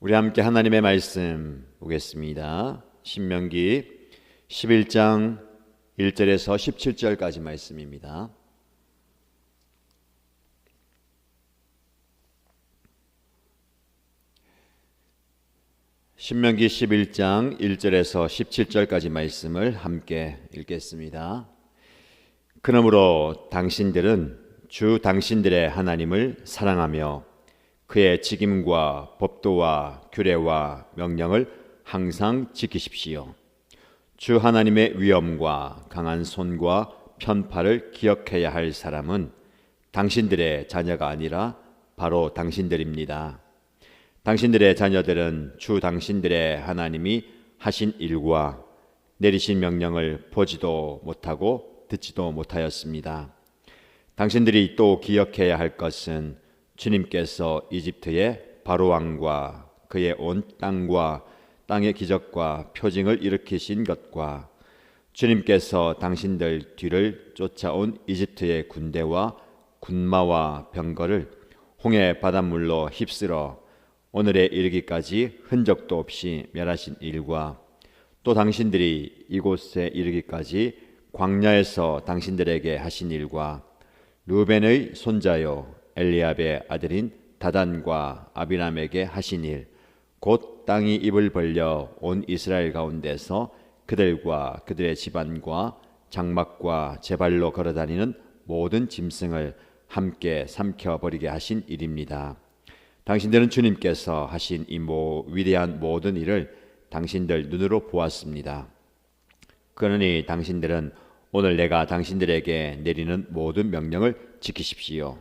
우리 함께 하나님의 말씀 보겠습니다. 신명기 11장 1절에서 17절까지 말씀입니다. 신명기 11장 1절에서 17절까지 말씀을 함께 읽겠습니다. 그러므로 당신들은 주 당신들의 하나님을 사랑하며 그의 직임과 법도와 규례와 명령을 항상 지키십시오. 주 하나님의 위엄과 강한 손과 편팔을 기억해야 할 사람은 당신들의 자녀가 아니라 바로 당신들입니다. 당신들의 자녀들은 주 당신들의 하나님이 하신 일과 내리신 명령을 보지도 못하고 듣지도 못하였습니다. 당신들이 또 기억해야 할 것은 주님께서 이집트의 바로 왕과 그의 온 땅과 땅의 기적과 표징을 일으키신 것과 주님께서 당신들 뒤를 쫓아온 이집트의 군대와 군마와 병거를 홍해 바닷물로 휩쓸어 오늘에 이르기까지 흔적도 없이 멸하신 일과 또 당신들이 이곳에 이르기까지 광야에서 당신들에게 하신 일과 르벤의 손자요 엘리압의 아들인 다단과 아비람에게 하신 일, 곧 땅이 입을 벌려 온 이스라엘 가운데서 그들과 그들의 집안과 장막과 제발로 걸어다니는 모든 짐승을 함께 삼켜버리게 하신 일입니다. 당신들은 주님께서 하신 이 위대한 모든 일을 당신들 눈으로 보았습니다. 그러니 당신들은 오늘 내가 당신들에게 내리는 모든 명령을 지키십시오.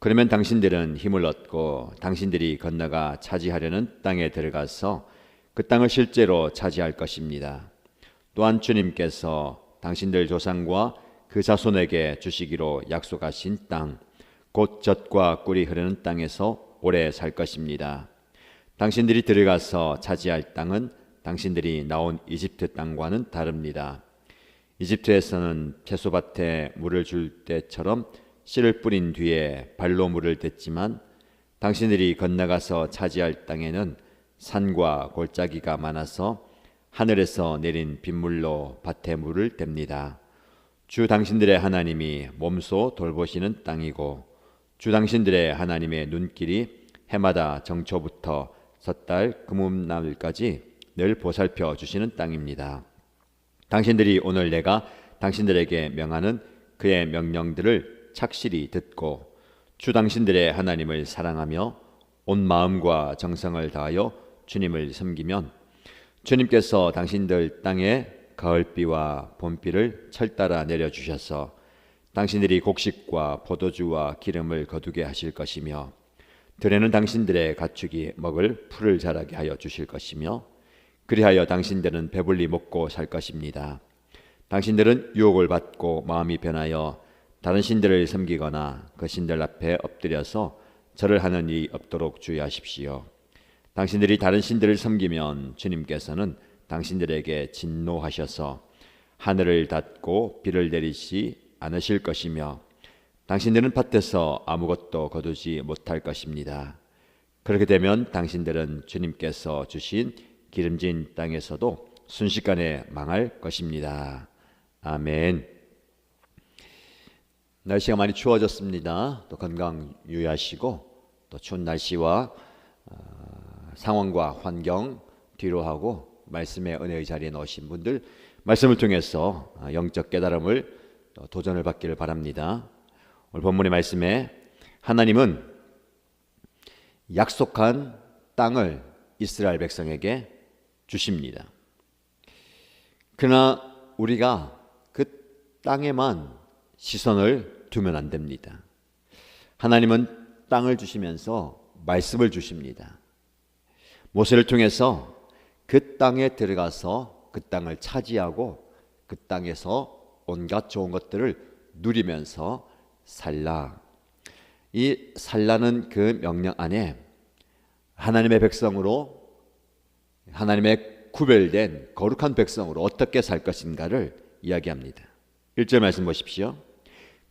그러면 당신들은 힘을 얻고 당신들이 건너가 차지하려는 땅에 들어가서 그 땅을 실제로 차지할 것입니다. 또한 주님께서 당신들 조상과 그 자손에게 주시기로 약속하신 땅, 곧 젖과 꿀이 흐르는 땅에서 오래 살 것입니다. 당신들이 들어가서 차지할 땅은 당신들이 나온 이집트 땅과는 다릅니다. 이집트에서는 채소밭에 물을 줄 때처럼 씨를 뿌린 뒤에 발로 물을 댔지만 당신들이 건너가서 차지할 땅에는 산과 골짜기가 많아서 하늘에서 내린 빗물로 밭에 물을 댑니다. 주 당신들의 하나님이 몸소 돌보시는 땅이고 주 당신들의 하나님의 눈길이 해마다 정초부터 섣달 금음날까지 늘 보살펴 주시는 땅입니다. 당신들이 오늘 내가 당신들에게 명하는 그의 명령들을 착실히 듣고 주 당신들의 하나님을 사랑하며 온 마음과 정성을 다하여 주님을 섬기면 주님께서 당신들 땅에 가을비와 봄비를 철따라 내려주셔서 당신들이 곡식과 포도주와 기름을 거두게 하실 것이며 들에는 당신들의 가축이 먹을 풀을 자라게 하여 주실 것이며 그리하여 당신들은 배불리 먹고 살 것입니다. 당신들은 유혹을 받고 마음이 변하여 다른 신들을 섬기거나 그 신들 앞에 엎드려서 절을 하는 일이 없도록 주의하십시오. 당신들이 다른 신들을 섬기면 주님께서는 당신들에게 진노하셔서 하늘을 닫고 비를 내리시 않으실 것이며 당신들은 밭에서 아무것도 거두지 못할 것입니다. 그렇게 되면 당신들은 주님께서 주신 기름진 땅에서도 순식간에 망할 것입니다. 아멘. 날씨가 많이 추워졌습니다. 또 건강 유의하시고 또 추운 날씨와 상황과 환경 뒤로 하고 말씀의 은혜의 자리에 넣으신 분들 말씀을 통해서 영적 깨달음을 도전을 받기를 바랍니다. 오늘 본문의 말씀에 하나님은 약속한 땅을 이스라엘 백성에게 주십니다. 그러나 우리가 그 땅에만 시선을 두면 안 됩니다. 하나님은 땅을 주시면서 말씀을 주십니다. 모세를 통해서 그 땅에 들어가서 그 땅을 차지하고 그 땅에서 온갖 좋은 것들을 누리면서 살라. 이 살라는 그 명령 안에 하나님의 백성으로 하나님의 구별된 거룩한 백성으로 어떻게 살 것인가를 이야기합니다. 1절 말씀 보십시오.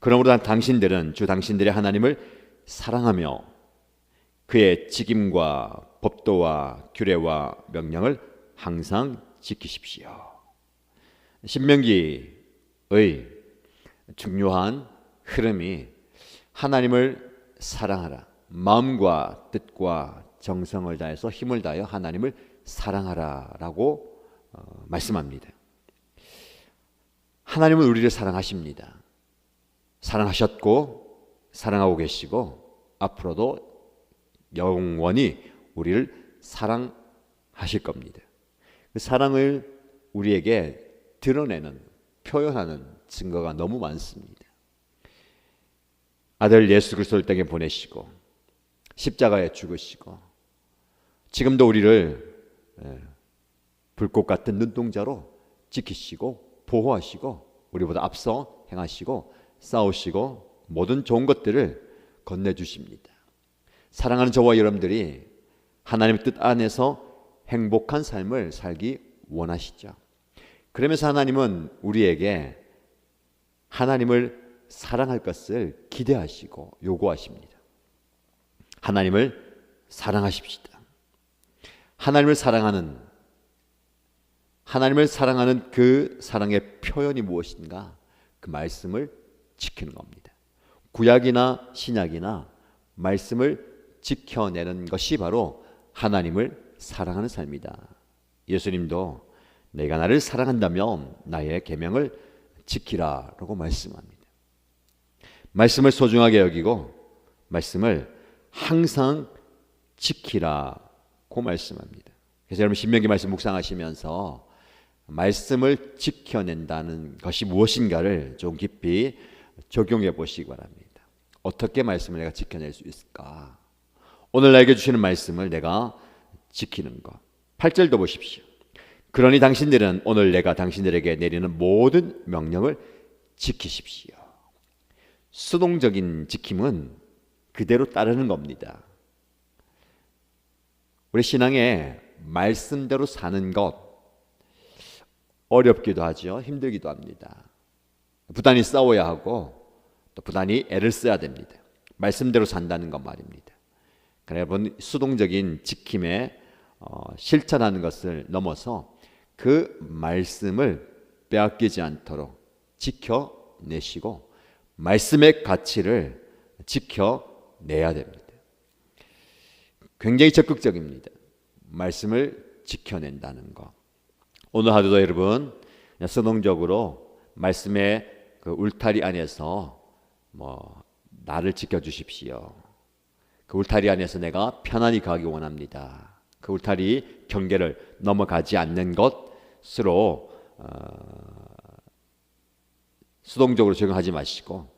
그러므로 당신들은 주 당신들의 하나님을 사랑하며 그의 직임과 법도와 규례와 명령을 항상 지키십시오. 신명기의 중요한 흐름이 하나님을 사랑하라, 마음과 뜻과 정성을 다해서 힘을 다하여 하나님을 사랑하라라고 말씀합니다. 하나님은 우리를 사랑하십니다. 사랑하셨고 사랑하고 계시고 앞으로도 영원히 우리를 사랑하실 겁니다. 그 사랑을 우리에게 드러내는, 표현하는 증거가 너무 많습니다. 아들 예수 그리스도를 땅에 보내시고 십자가에 죽으시고 지금도 우리를 불꽃 같은 눈동자로 지키시고 보호하시고 우리보다 앞서 행하시고 싸우시고 모든 좋은 것들을 건네주십니다. 사랑하는 저와 여러분들이 하나님의 뜻 안에서 행복한 삶을 살기 원하시죠. 그러면서 하나님은 우리에게 하나님을 사랑할 것을 기대하시고 요구하십니다. 하나님을 사랑하십시다. 하나님을 사랑하는 그 사랑의 표현이 무엇인가? 그 말씀을 지키는 겁니다. 구약이나 신약이나 말씀을 지켜내는 것이 바로 하나님을 사랑하는 삶이다. 예수님도 내가 나를 사랑한다면 나의 계명을 지키라라고 말씀합니다. 말씀을 소중하게 여기고 말씀을 항상 지키라고 말씀합니다. 그래서 여러분 신명기 말씀 묵상하시면서 말씀을 지켜낸다는 것이 무엇인가를 좀 깊이 적용해 보시기 바랍니다. 어떻게 말씀을 내가 지켜낼 수 있을까? 오늘 나에게 주시는 말씀을 내가 지키는 것. 8절도 보십시오. 그러니 당신들은 오늘 내가 당신들에게 내리는 모든 명령을 지키십시오. 수동적인 지킴은 그대로 따르는 겁니다. 우리 신앙에 말씀대로 사는 것 어렵기도 하죠. 힘들기도 합니다. 부단히 싸워야 하고 또 부단히 애를 써야 됩니다. 말씀대로 산다는 것 말입니다. 그러나 여러분 수동적인 지킴에 실천하는 것을 넘어서 그 말씀을 빼앗기지 않도록 지켜내시고 말씀의 가치를 지켜내야 됩니다. 굉장히 적극적입니다. 말씀을 지켜낸다는 것. 오늘 하루도 여러분 수동적으로 말씀의 그 울타리 안에서 나를 지켜주십시오. 그 울타리 안에서 내가 편안히 가기 원합니다. 그 울타리 경계를 넘어가지 않는 것으로 수동적으로 적용하지 마시고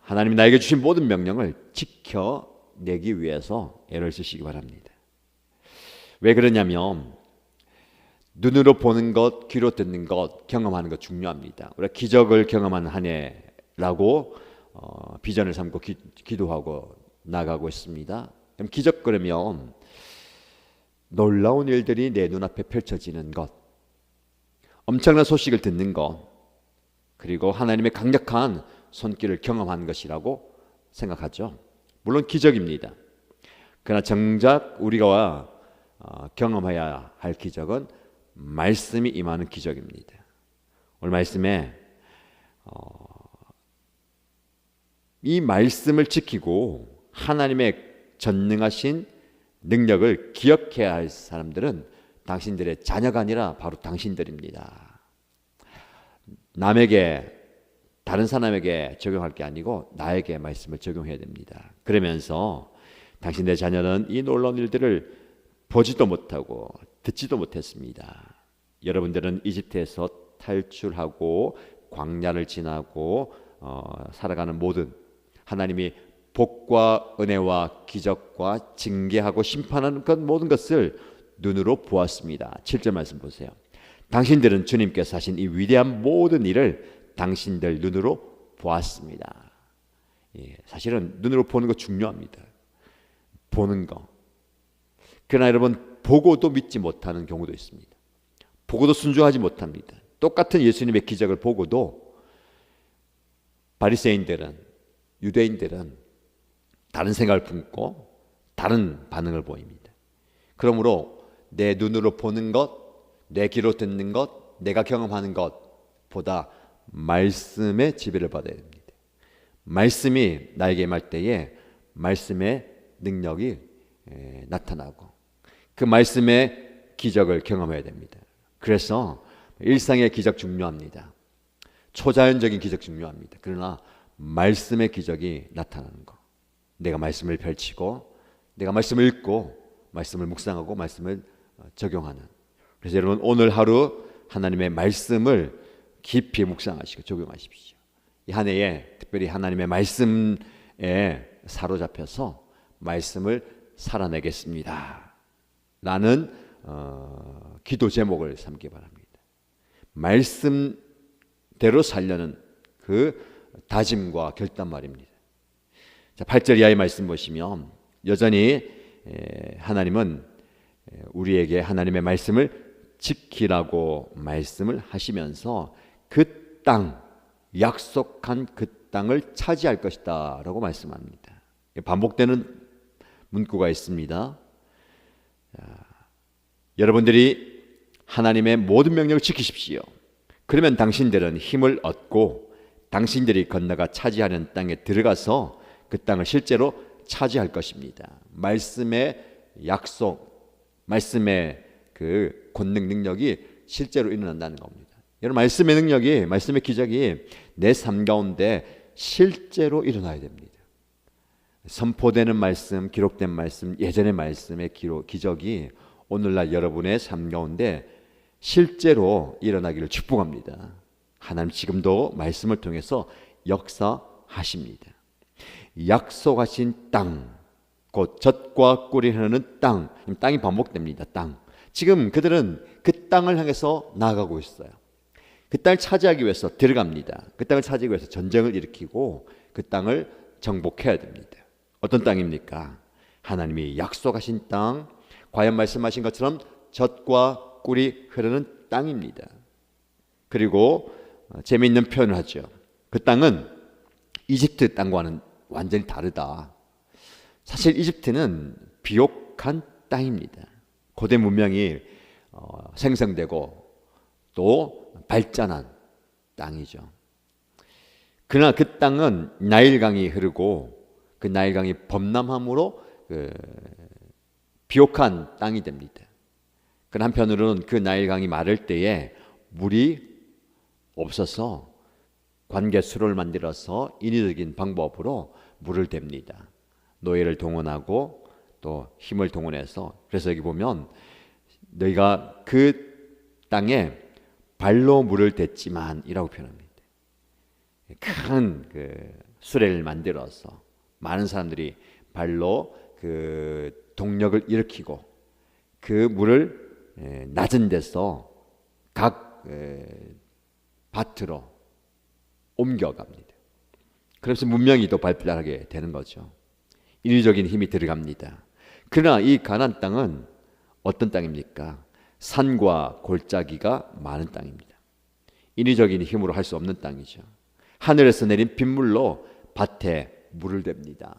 하나님이 나에게 주신 모든 명령을 지켜내기 위해서 애를 쓰시기 바랍니다. 왜 그러냐면 눈으로 보는 것, 귀로 듣는 것, 경험하는 것 중요합니다. 우리가 기적을 경험하는 한 해라고 비전을 삼고 기도하고 나가고 있습니다. 그럼 기적 그러면 놀라운 일들이 내 눈앞에 펼쳐지는 것, 엄청난 소식을 듣는 것, 그리고 하나님의 강력한 손길을 경험하는 것이라고 생각하죠. 물론 기적입니다. 그러나 정작 우리가 경험해야 할 기적은 말씀이 임하는 기적입니다. 오늘 말씀에 이 말씀을 지키고 하나님의 전능하신 능력을 기억해야 할 사람들은 당신들의 자녀가 아니라 바로 당신들입니다. 남에게 다른 사람에게 적용할 게 아니고 나에게 말씀을 적용해야 됩니다. 그러면서 당신의 자녀는 이 놀라운 일들을 보지도 못하고 듣지도 못했습니다. 여러분들은 이집트에서 탈출하고 광야를 지나고 살아가는 모든 하나님이 복과 은혜와 기적과 징계하고 심판하는 그 모든 것을 눈으로 보았습니다. 7절 말씀 보세요. 당신들은 주님께서 하신 이 위대한 모든 일을 당신들 눈으로 보았습니다. 사실은 눈으로 보는 거 중요합니다. 보는 거. 그러나 여러분 보고도 믿지 못하는 경우도 있습니다. 보고도 순종하지 못합니다. 똑같은 예수님의 기적을 보고도 바리새인들은 유대인들은 다른 생각을 품고 다른 반응을 보입니다. 그러므로 내 눈으로 보는 것, 내 귀로 듣는 것, 내가 경험하는 것보다 말씀의 지배를 받아야 됩니다. 말씀이 나에게 임할 때에 말씀의 능력이 나타나고 그 말씀의 기적을 경험해야 됩니다. 그래서 일상의 기적 중요합니다. 초자연적인 기적 중요합니다. 그러나 말씀의 기적이 나타나는 것, 내가 말씀을 펼치고 내가 말씀을 읽고 말씀을 묵상하고 말씀을 적용하는. 그래서 여러분 오늘 하루 하나님의 말씀을 깊이 묵상하시고 적용하십시오. 이 한 해에 특별히 하나님의 말씀에 사로잡혀서 말씀을 살아내겠습니다 라는 기도 제목을 삼기 바랍니다. 말씀대로 살려는 그 다짐과 결단 말입니다. 자, 8절 이하의 말씀 보시면 여전히 하나님은 우리에게 하나님의 말씀을 지키라고 말씀을 하시면서 그 땅, 약속한 그 땅을 차지할 것이다 라고 말씀합니다. 반복되는 문구가 있습니다. 여러분들이 하나님의 모든 명령을 지키십시오. 그러면 당신들은 힘을 얻고 당신들이 건너가 차지하는 땅에 들어가서 그 땅을 실제로 차지할 것입니다. 말씀의 약속, 말씀의 그 권능 능력이 실제로 일어난다는 겁니다. 여러분 말씀의 능력이, 말씀의 기적이 내 삶 가운데 실제로 일어나야 됩니다. 선포되는 말씀, 기록된 말씀, 예전의 말씀의 기적이 오늘날 여러분의 삶 가운데 실제로 일어나기를 축복합니다. 하나님 지금도 말씀을 통해서 역사하십니다. 약속하신 땅, 곧 젖과 꿀이 흐르는 땅, 땅이 반복됩니다. 땅. 지금 그들은 그 땅을 향해서 나아가고 있어요. 그 땅을 차지하기 위해서 들어갑니다. 그 땅을 차지하기 위해서 전쟁을 일으키고 그 땅을 정복해야 됩니다. 어떤 땅입니까? 하나님이 약속하신 땅, 과연 말씀하신 것처럼 젖과 꿀이 흐르는 땅입니다. 그리고 재미있는 표현을 하죠. 그 땅은 이집트 땅과는 완전히 다르다. 사실 이집트는 비옥한 땅입니다. 고대 문명이 생성되고 또 발전한 땅이죠. 그러나 그 땅은 나일강이 흐르고 그 나일강이 범람함으로 비옥한 땅이 됩니다. 그 한편으로는 그 나일강이 마를 때에 물이 없어서 관계수로를 만들어서 인위적인 방법으로 물을 댑니다. 노예를 동원하고 또 힘을 동원해서, 그래서 여기 보면 너희가 그 땅에 발로 물을 댔지만 이라고 표현합니다. 큰 수레를 만들어서 많은 사람들이 발로 그 동력을 일으키고 그 물을 낮은 데서 각 밭으로 옮겨갑니다. 그래서 문명이 더 발달하게 되는 거죠. 인위적인 힘이 들어갑니다. 그러나 이 가나안 땅은 어떤 땅입니까? 산과 골짜기가 많은 땅입니다. 인위적인 힘으로 할 수 없는 땅이죠. 하늘에서 내린 빗물로 밭에 물을 댑니다.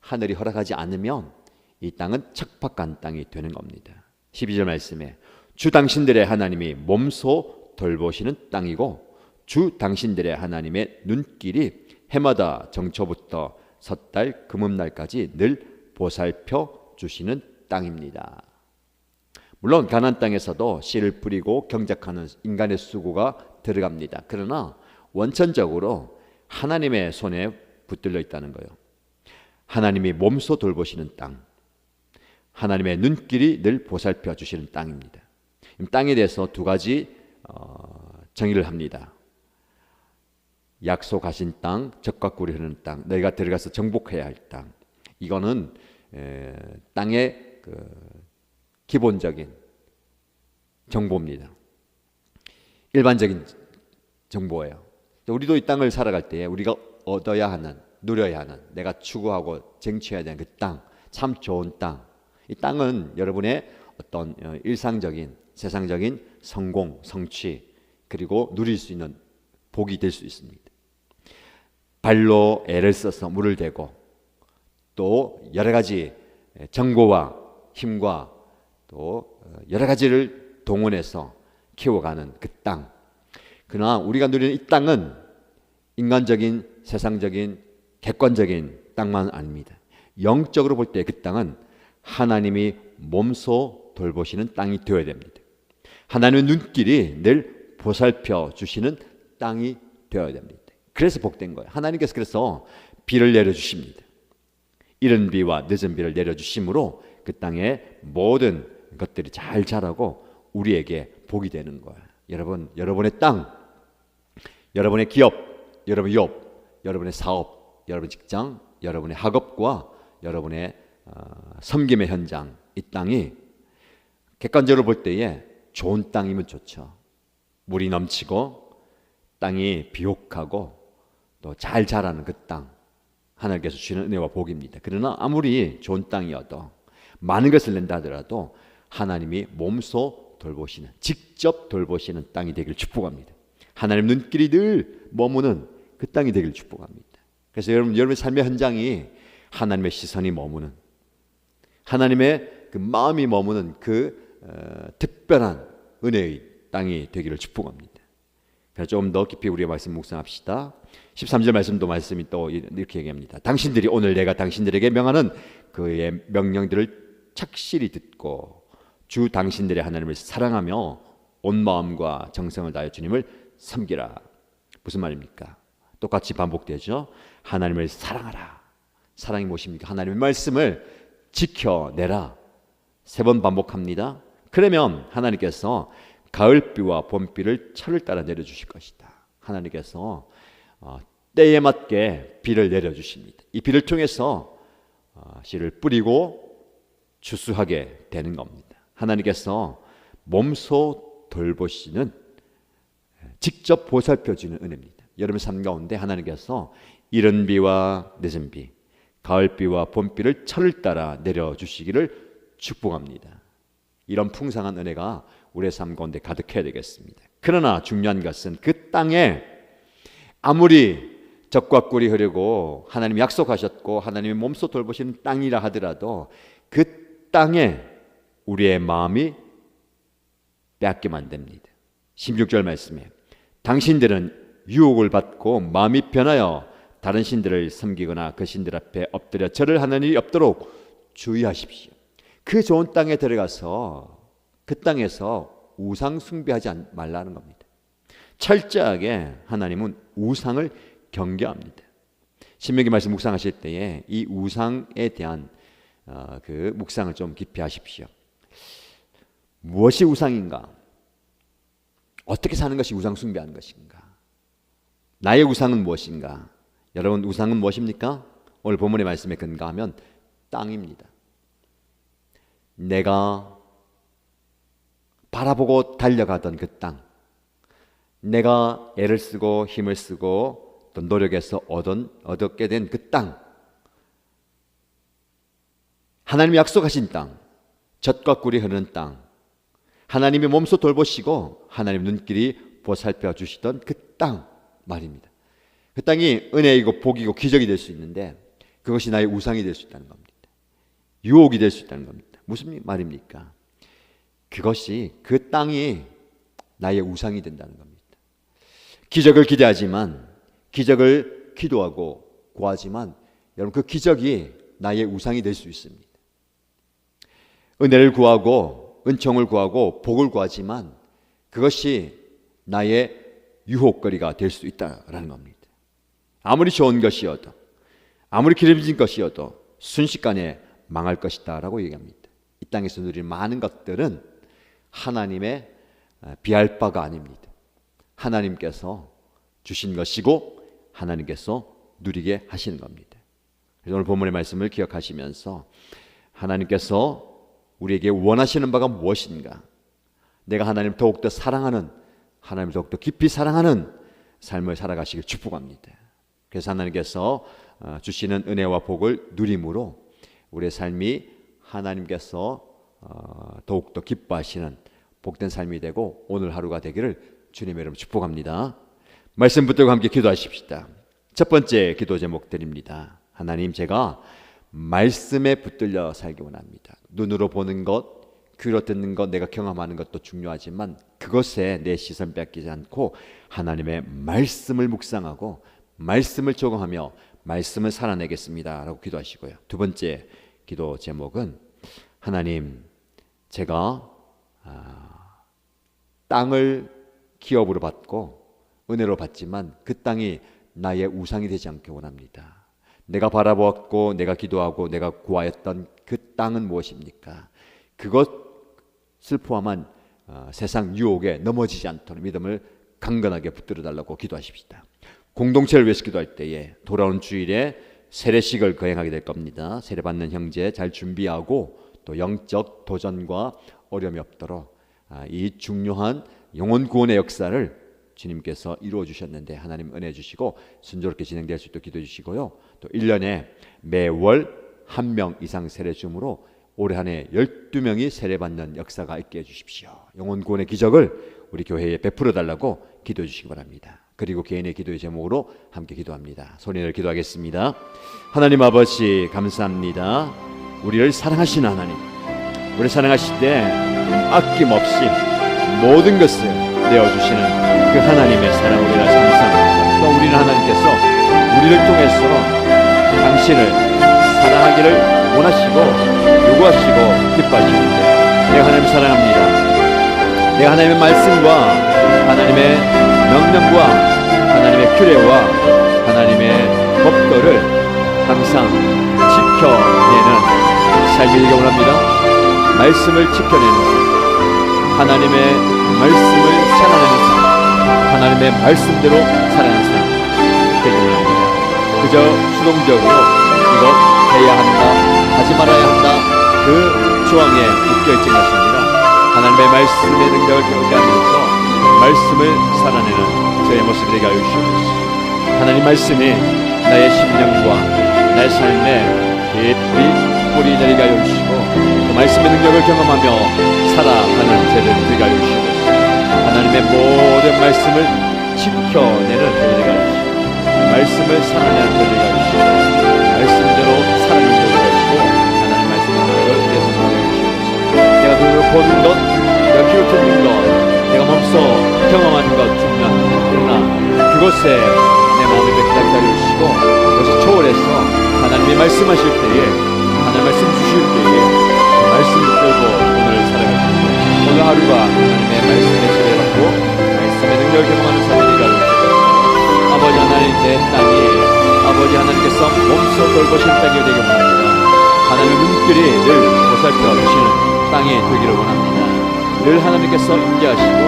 하늘이 허락하지 않으면 이 땅은 척박한 땅이 되는 겁니다. 12절 말씀에 주 당신들의 하나님이 몸소 돌보시는 땅이고 주 당신들의 하나님의 눈길이 해마다 정초부터 섣달 금음날까지 늘 보살펴 주시는 땅입니다. 물론 가나안 땅에서도 씨를 뿌리고 경작하는 인간의 수고가 들어갑니다. 그러나 원천적으로 하나님의 손에 붙들려 있다는 거예요. 하나님이 몸소 돌보시는 땅, 하나님의 눈길이 늘 보살펴 주시는 땅입니다. 땅에 대해서 두 가지 정의를 합니다. 약속하신 땅, 젖과 꿀이 흐르는 땅, 너희가 들어가서 정복해야 할 땅. 이거는 땅의 기본적인 정보입니다. 일반적인 정보예요. 우리도 이 땅을 살아갈 때 우리가 얻어야 하는, 누려야 하는, 내가 추구하고 쟁취해야 되는 그 땅, 참 좋은 땅. 이 땅은 여러분의 어떤 일상적인, 세상적인 성공, 성취, 그리고 누릴 수 있는 복이 될 수 있습니다. 발로 애를 써서 물을 대고 또 여러 가지 정보와 힘과 또 여러 가지를 동원해서 키워가는 그 땅. 그러나 우리가 누리는 이 땅은 인간적인, 세상적인, 객관적인 땅만 아닙니다. 영적으로 볼 때 그 땅은 하나님이 몸소 돌보시는 땅이 되어야 됩니다. 하나님의 눈길이 늘 보살펴 주시는 땅이 되어야 됩니다. 그래서 복된 거예요. 하나님께서 그래서 비를 내려주십니다. 이른 비와 늦은 비를 내려주심으로 그 땅의 모든 것들이 잘 자라고 우리에게 복이 되는 거예요. 여러분, 여러분의 땅, 여러분의 기업, 여러분의 유업, 여러분의 사업, 여러분의 직장, 여러분의 학업과 여러분의 섬김의 현장, 이 땅이 객관적으로 볼 때에 좋은 땅이면 좋죠. 물이 넘치고 땅이 비옥하고 또 잘 자라는 그 땅, 하나님께서 주시는 은혜와 복입니다. 그러나 아무리 좋은 땅이어도 많은 것을 낸다 하더라도 하나님이 몸소 돌보시는, 직접 돌보시는 땅이 되기를 축복합니다. 하나님 눈길이 늘 머무는 그 땅이 되기를 축복합니다. 그래서 여러분의 삶의 현장이 하나님의 시선이 머무는, 하나님의 그 마음이 머무는 그 특별한 은혜의 땅이 되기를 축복합니다. 그래서 좀 더 깊이 우리의 말씀 묵상합시다. 13절 말씀이 또 이렇게 얘기합니다. 당신들이 오늘 내가 당신들에게 명하는 그의 명령들을 착실히 듣고 주 당신들의 하나님을 사랑하며 온 마음과 정성을 다하여 주님을 섬기라. 무슨 말입니까? 똑같이 반복되죠. 하나님을 사랑하라. 사랑이 무엇입니까? 하나님의 말씀을 지켜내라. 3번 반복합니다. 그러면 하나님께서 가을비와 봄비를 철을 따라 내려주실 것이다. 하나님께서 때에 맞게 비를 내려주십니다. 이 비를 통해서 씨를 뿌리고 추수하게 되는 겁니다. 하나님께서 몸소 돌보시는, 직접 보살펴주는 은혜입니다. 여러분의 삶 가운데 하나님께서 이른 비와 늦은 비, 가을비와 봄비를 철을 따라 내려주시기를 축복합니다. 이런 풍성한 은혜가 우리의 삶 가운데 가득해야 되겠습니다. 그러나 중요한 것은 그 땅에 아무리 젖과 꿀이 흐르고 하나님이 약속하셨고 하나님이 몸소 돌보시는 땅이라 하더라도 그 땅에 우리의 마음이 빼앗기면 안 됩니다. 16절 말씀에 당신들은 유혹을 받고 마음이 변하여 다른 신들을 섬기거나 그 신들 앞에 엎드려 절을 하는 일이 없도록 주의하십시오. 그 좋은 땅에 들어가서 그 땅에서 우상 숭배하지 말라는 겁니다. 철저하게 하나님은 우상을 경계합니다. 신명기 말씀 묵상하실 때에 이 우상에 대한 그 묵상을 좀 깊이 하십시오. 무엇이 우상인가? 어떻게 사는 것이 우상 숭배하는 것인가? 나의 우상은 무엇인가? 여러분, 우상은 무엇입니까? 오늘 본문의 말씀에 근거하면 땅입니다. 내가 바라보고 달려가던 그 땅, 내가 애를 쓰고 힘을 쓰고 또 노력해서 얻게 된 그 땅, 하나님이 약속하신 땅, 젖과 꿀이 흐르는 땅, 하나님이 몸소 돌보시고 하나님 눈길이 보살펴 주시던 그 땅 말입니다. 그 땅이 은혜이고 복이고 기적이 될 수 있는데 그것이 나의 우상이 될 수 있다는 겁니다. 유혹이 될 수 있다는 겁니다. 무슨 말입니까? 그것이, 그 땅이 나의 우상이 된다는 겁니다. 기적을 기대하지만, 기적을 기도하고 구하지만 여러분, 그 기적이 나의 우상이 될 수 있습니다. 은혜를 구하고 은총을 구하고 복을 구하지만 그것이 나의 유혹거리가 될 수 있다라는 겁니다. 아무리 좋은 것이어도, 아무리 기름진 것이어도 순식간에 망할 것이다 라고 얘기합니다. 이 땅에서 누리는 많은 것들은 하나님의 비할 바가 아닙니다. 하나님께서 주신 것이고 하나님께서 누리게 하시는 겁니다. 그래서 오늘 본문의 말씀을 기억하시면서 하나님께서 우리에게 원하시는 바가 무엇인가, 내가 하나님을 더욱더 사랑하는, 하나님을 더욱더 깊이 사랑하는 삶을 살아가시길 축복합니다. 그래서 하나님께서 주시는 은혜와 복을 누림으로 우리의 삶이 하나님께서 더욱더 기뻐하시는 복된 삶이 되고 오늘 하루가 되기를 주님의 이름으로 축복합니다. 말씀 붙들고 함께 기도하십시다. 첫 번째 기도 제목 드립니다. 하나님, 제가 말씀에 붙들려 살기 원합니다. 눈으로 보는 것, 귀로 듣는 것, 내가 경험하는 것도 중요하지만 그것에 내 시선 뺏기지 않고 하나님의 말씀을 묵상하고 말씀을 적용하며 말씀을 살아내겠습니다 라고 기도하시고요. 두 번째 기도 제목은 하나님, 제가 땅을 기업으로 받고 은혜로 받지만 그 땅이 나의 우상이 되지 않게 원합니다. 내가 바라보았고 내가 기도하고 내가 구하였던 그 땅은 무엇입니까? 그것을 포함한 세상 유혹에 넘어지지 않도록 믿음을 강건하게 붙들어 달라고 기도하십시다. 공동체를 위해서 기도할 때에 돌아오는 주일에 세례식을 거행하게 될 겁니다. 세례받는 형제 잘 준비하고 또 영적 도전과 어려움이 없도록 이 중요한 영혼 구원의 역사를 주님께서 이루어 주셨는데 하나님 은혜 주시고 순조롭게 진행될 수 있도록 기도해 주시고요. 또 1년에 매월 1명 이상 세례 줌으로 올해 한 해 12명이 세례받는 역사가 있게 해 주십시오. 영혼 구원의 기적을 우리 교회에 베풀어 달라고 기도해 주시기 바랍니다. 그리고 개인의 기도의 제목으로 함께 기도합니다. 손을 기도하겠습니다. 하나님 아버지 감사합니다. 우리를 사랑하시는 하나님, 우리를 사랑하실 때 아낌없이 모든 것을 내어주시는 그 하나님의 사랑 우리를 감사합니다. 또 우리는 하나님께서 우리를 통해서 당신을 사랑하기를 원하시고 요구하시고 기뻐하시는데 내가 하나님을 사랑합니다. 내가 하나님의 말씀과 하나님의 명령과 하나님의 규례와 하나님의 법도를 항상 지켜내는 삶이 되기 원합니다. 말씀을 지켜내는 하나님의 말씀을 살아내는 삶, 하나님의 말씀대로 살아내는 삶 되기 원합니다. 그저 수동적으로 이것 해야 한다, 하지 말아야 한다 그 조항에 묶여있지 않습니다. 하나님의 말씀의 능력을 경험하면서 말씀을 살아내는 저의 모습이 되게 하여 주시옵소서. 하나님 말씀이 나의 심령과 나의 삶에 깊이 뿌리 내리게 하여 주시고 그 말씀의 능력을 경험하며 살아가는 저를 되게 하여 주시옵소서. 하나님의 모든 말씀을 지켜내는 저를 되게 하여 주시고 말씀을 살아내는 저를 되게 하여 주시고 말씀대로 살아가는 저를 되게 하시고 하나님 말씀의 능력을 위해서 보내해 주시옵소서. 내가 눈으로 보는 것, 내가 귀로 듣는 것, 내가 몸소 경험하는 것 중요합니다. 그러나 그것에 내 마음이 뺏기게 하여 주시고 그것을 초월해서 하나님이 말씀하실 때에 하나님 말씀 주실 때에 그 말씀을 끌고 오늘을 살아가시고 오늘 하루가 하나님의 말씀에 지배받고 말씀의 능력을 경험하는 삶이 되게 하여 주시옵소서. 아버지 하나님, 내 땅이 아버지 하나님께서 몸소 돌보신 땅이 되기 원합니다. 하나님의 눈길이 늘 보살펴 주시는 땅이 되기를 원합니다. 늘 하나님께서 임재하시고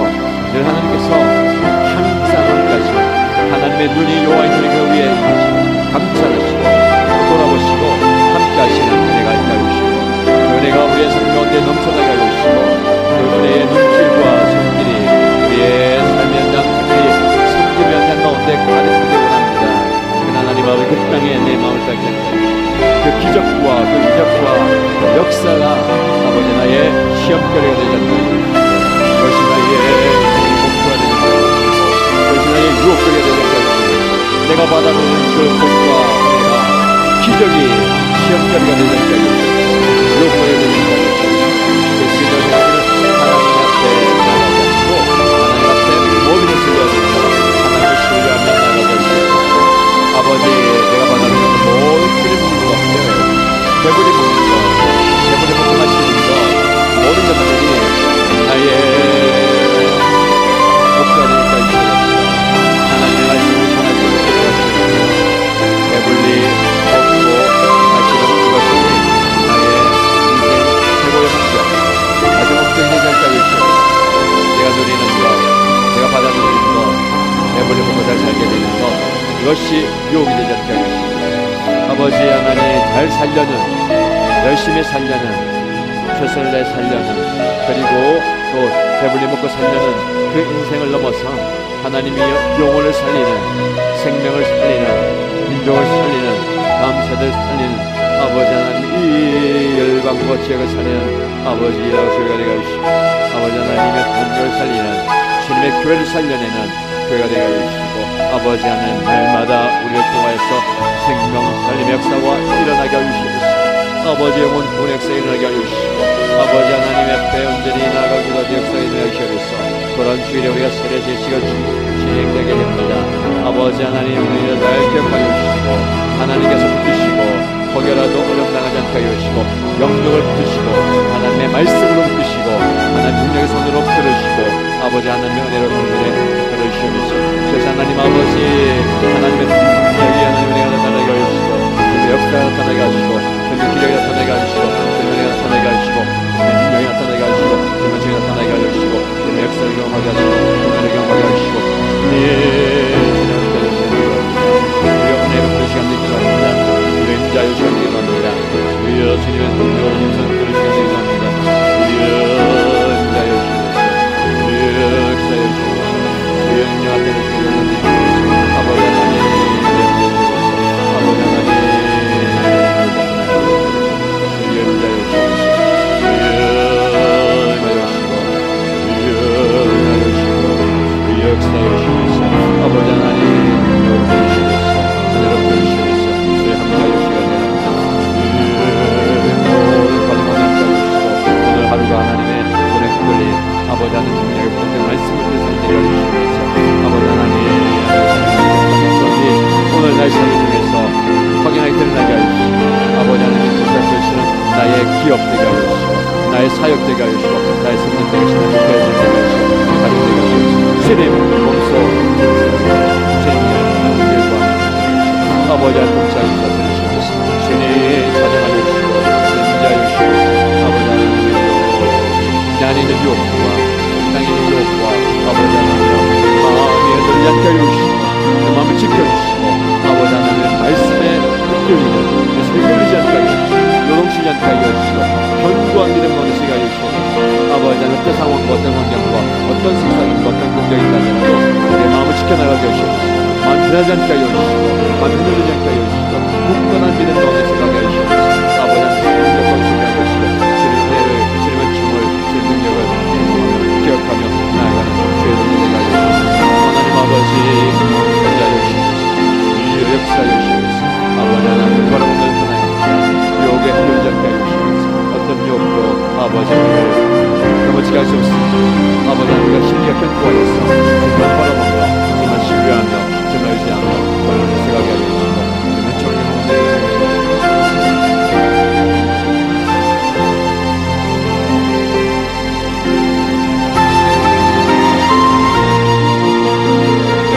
늘 하나님께서 항상 함께하시고 하나님의 눈이 여호와의 눈이 그 위에 임하시고 감찰하시고 돌아보시고 함께하시는 은혜가 있게 하여 주시고 그 은혜가 우리의 삶 가운데 넘쳐나게 하여 주시고 그 은혜의 눈길과 손길이 우리의 삶의 현장 특히 섬김의 현장 가운데 가득하게 원합니다. 그 하나님 아버지 그 땅에 내 마음을 닿게 하여 주시고 그 기적과 그 이적과 역사가 아버지 나의 시험거리가 되지 않게 하여 주시고 그것이 나의 목표가 되지 않게 하여 주시고 그것이 나의 유혹거리가 되지 않게 하여 주시고 내가 받아들이는 그 복과 은혜가 기적이 시험거리가 되지 않게 하여 주시고 유혹거리가 되지 않게 하여 주시고 그래서 우리는 하나님 앞에 나가지 않고 하나님 앞에 모든 것을 내어드리고 하나님을 신뢰하며 나가게 하시옵소서. 아버지, 내가 받아들이는 모든 끓이 먹는 것, 배불리 먹는 것, 배불리 먹고 마시는 것, 모든 것들이 나의 목표가 되니까 주시옵소서. 하나님의 말씀을 전하시고 계시옵소서. 배불리 먹고 마시는 그것이 나의 인생 최고의 목표, 마지막 목적이 되지 않게 하여 주시옵소서. 내가 누리는 것, 내가 받아들이는 것, 배불리 먹고 잘 살게 되는 것, 이것이 유혹이 되지 않게 하여 주시옵소서. 아버지 하나님, 잘 살려는, 열심히 살려는, 최선을 내 살려는, 그리고 또 배불리 먹고 살려는 그 인생을 넘어서 하나님이 영혼을 살리는, 생명을 살리는, 민족을 살리는, 다음 세대를 살리는 아버지 하나님, 이 열방과 지역을 살리는 아버지라고 교회가 되게 하시고 아버지 하나님의 본교를 살리는 주님의 교회를 살려내는 교회가 되게 하시고 아버지 하나님, 날마다 우리를 통하여서 생명 살림의 역사가 일어나게 하여 주시옵소서. 아버지 영혼 구원의 역사 일어나게 하여 주시고 아버지 하나님의 온전히 나아가기도 역사에 내주시옵소서. 돌아온 주일에 우리가 세례 제시가 진행되게 됩니다. 아버지 하나님, 우리를 잘 기억하여 주시고 하나님께서 붙드시고 혹여라도 어려움 당하지 않게 하여 주시고 영역을 붙드시고 하나님의 말씀으로 붙드시고 하나님 능력의 손으로 붙들으시고 아버지 하나님의 은혜로 동전에 붙들으시옵소서. 그래서 하나님 아버지 하나님의 능력이 하나님 은혜가 나타나게 하여 주시고 역사가 나타나게 하시고 기력이 나타나게 하시고 은혜가 나타나게 하시고 능력이 나타나게 하시고 능력이 나타나게 하여 주시고 역사를 경험하게 하시고 은혜를 경험하게 하시고 주여 은혜로 그 시간 되기 바랍니다. 주여 인자여 시간 되기 바랍니다. 주여 주님의 능력으로 힘써 그 시간 되기 바랍니다. 주여 인자여 주옵소서. 주여 역사여 주옵소서. 주여 능력 앞에 주옵소서. 아버지 하나님 아버지 하나님 주여 인자여 주옵소서. 역사여 주옵소서. 아버지 하나님 은혜로 부으시옵소서. 은혜로 부으시옵소서. 주의 함께하여 주시기를 바랍니다. 모든 과정 함께하여 주시고 오늘 하루가 하나님의 손에 흔들린 아버지 하나님 능력의 복된 말씀을 통해서 함께하여 주시옵소서. 아버지 하나님 오늘 나의 삶을 통해서 확인하게 드러나게 하여 주시고 아버지 하나님 부탁하시는 나의 기업 되게 하여 주시고 나의 사역 되게 하여 주시고 나의 성령 되게 하시는 교회 되게 하여 주시고 가족 되게 하여 주시고 주님 몸소 주님의 일과 아버지 하나님 동창이 사주시옵소서. 주님 찬양하여 주시고 인자하여 주시고 아버지 하나님 나는 있는 유혹과 땅에 있는 유혹과 아버지 하나님 마음에 흔들리지 않게 하여 주시고 그 마음을 지켜주시고 아버지 하나님의 말씀에 흔들리는 그래서 흔들리지 않게 하여 주시고 요동치지 않게 하여 주시고 견고한 믿음 얻으시게 하여 주시고 아버지 하나님 어떤 상황과 어떤 환경과 어떤 세상인가 어떤 공격이 있다더라도 내 마음을 지켜나가게 하시옵소서. 마음 변하지 않게 하여 주시고 마음 흔들리지 않게 하여 주시고 굳건한 믿음과